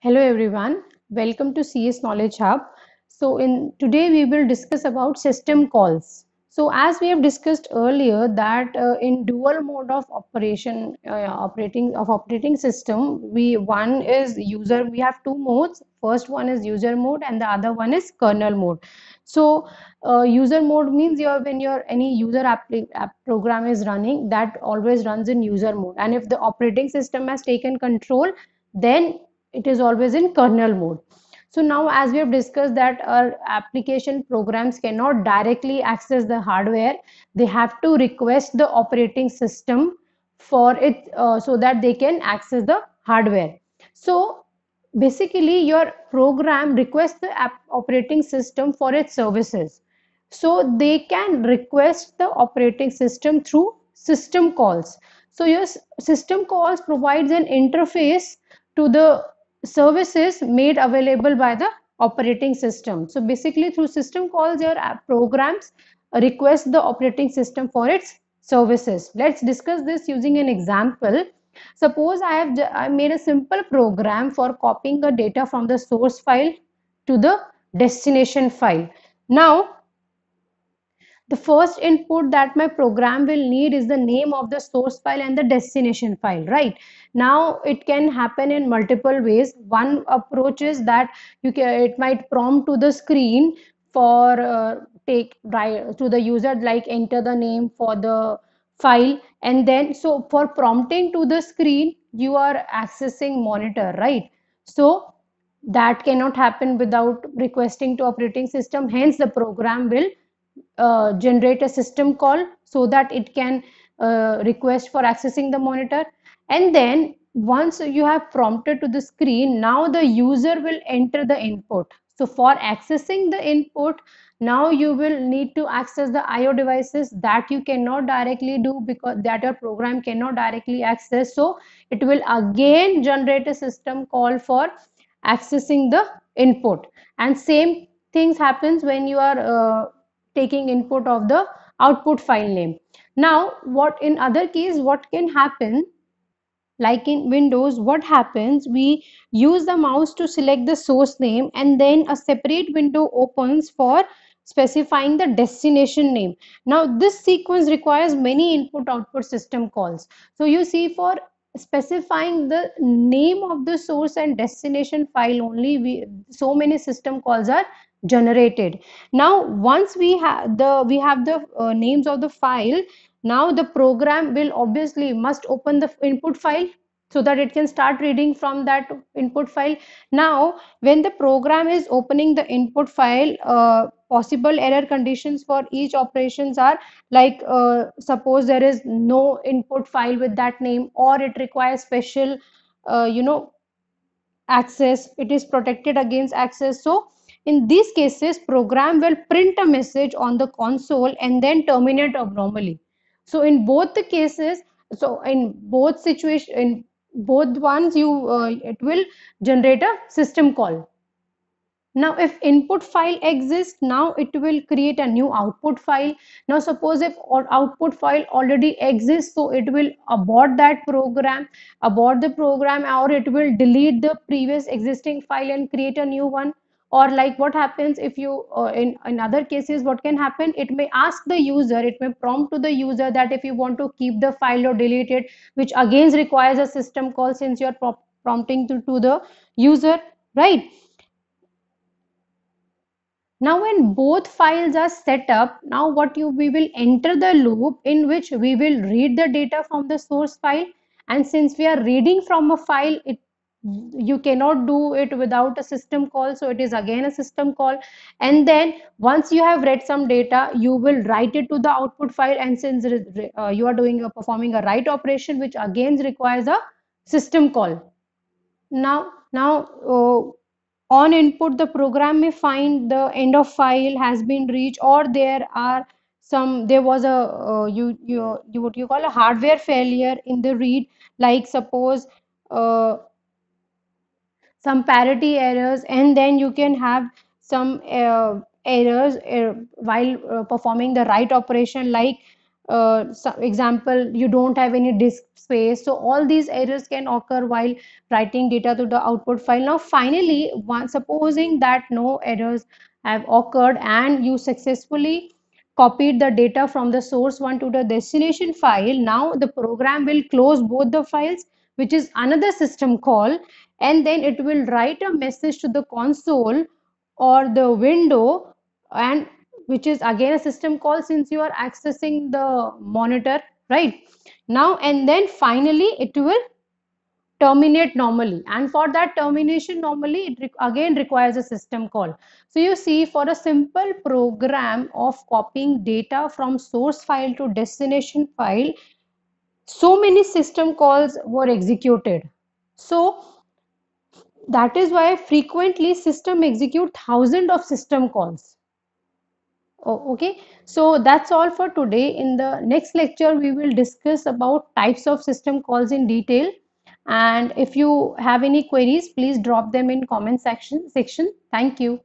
Hello everyone, welcome to CS Knowledge Hub. So in today we will discuss about system calls. So as we have discussed earlier that in dual mode of operating system, we have two modes. First one is user mode and the other one is kernel mode. So user mode means when your any user app program is running, that always runs in user mode, and if the operating system has taken control, then it is always in kernel mode. So now as we have discussed that our application programs cannot directly access the hardware, they have to request the operating system for it, so that they can access the hardware. So basically your program requests the operating system for its services, so they can request the operating system through system calls. So your system calls provides an interface to the services made available by the operating system. So basically through system calls your app programs request the operating system for its services. Let's discuss this using an example. Suppose I made a simple program for copying the data from the source file to the destination file. Now the first input that my program will need is the name of the source file and the destination file, right? Now it can happen in multiple ways. One approach is that it might prompt to the screen for take right to the user, like enter the name for the file, and then so for prompting to the screen you are accessing monitor, right? So that cannot happen without requesting to operating system, hence the program will generate a system call so that it can request for accessing the monitor. And then once you have prompted to the screen, now the user will enter the input. So for accessing the input, now you will need to access the IO devices that you cannot directly do, because that your program cannot directly access. So it will again generate a system call for accessing the input. And same things happens when you are taking input of the output file name. Now what in other case what can happen, like in Windows, what happens, we use the mouse to select the source name and then a separate window opens for specifying the destination name. Now this sequence requires many input output system calls. So you see, for specifying the name of the source and destination file only, so many system calls are generated. Now once we have the names of the file, now the program will obviously must open the input file so that it can start reading from that input file. Now when the program is opening the input file, possible error conditions for each operations are like, suppose there is no input file with that name, or it requires special access, it is protected against access. So in these cases program will print a message on the console and then terminate abnormally. So in both the cases, so in both situation, in both ones, you it will generate a system call. Now if input file exists, now it will create a new output file. Now suppose if output file already exists, so it will abort the program, or it will delete the previous existing file and create a new one. Or like what happens if you in other cases, what can happen, it may ask the user, it may prompt to the user that if you want to keep the file or delete it, which again requires a system call, since you are prompting to the user, right? Now when both files are set up, now we will enter the loop in which we will read the data from the source file. And since we are reading from a file, you cannot do it without a system call, so it is again a system call. And then once you have read some data, you will write it to the output file, and since you are performing a write operation, which again requires a system call. Now on input, the program may find the end of file has been reached, or there was a what you call a hardware failure in the read, like suppose uh, some parity errors, and then you can have some errors while performing the write operation, like example, you don't have any disk space. So all these errors can occur while writing data to the output file. Now finally, supposing that no errors have occurred and you successfully copied the data from the source one to the destination file, now the program will close both the files, which is another system call, and then it will write a message to the console or the window, and which is again a system call since you are accessing the monitor, right? Now and then finally it will terminate normally, and for that termination normally it again requires a system call. So you see, for a simple program of copying data from source file to destination file, so many system calls were executed. So that is why frequently system execute thousands of system calls. Oh, okay. So that's all for today. In the next lecture, we will discuss about types of system calls in detail. And if you have any queries, please drop them in comment section. Thank you.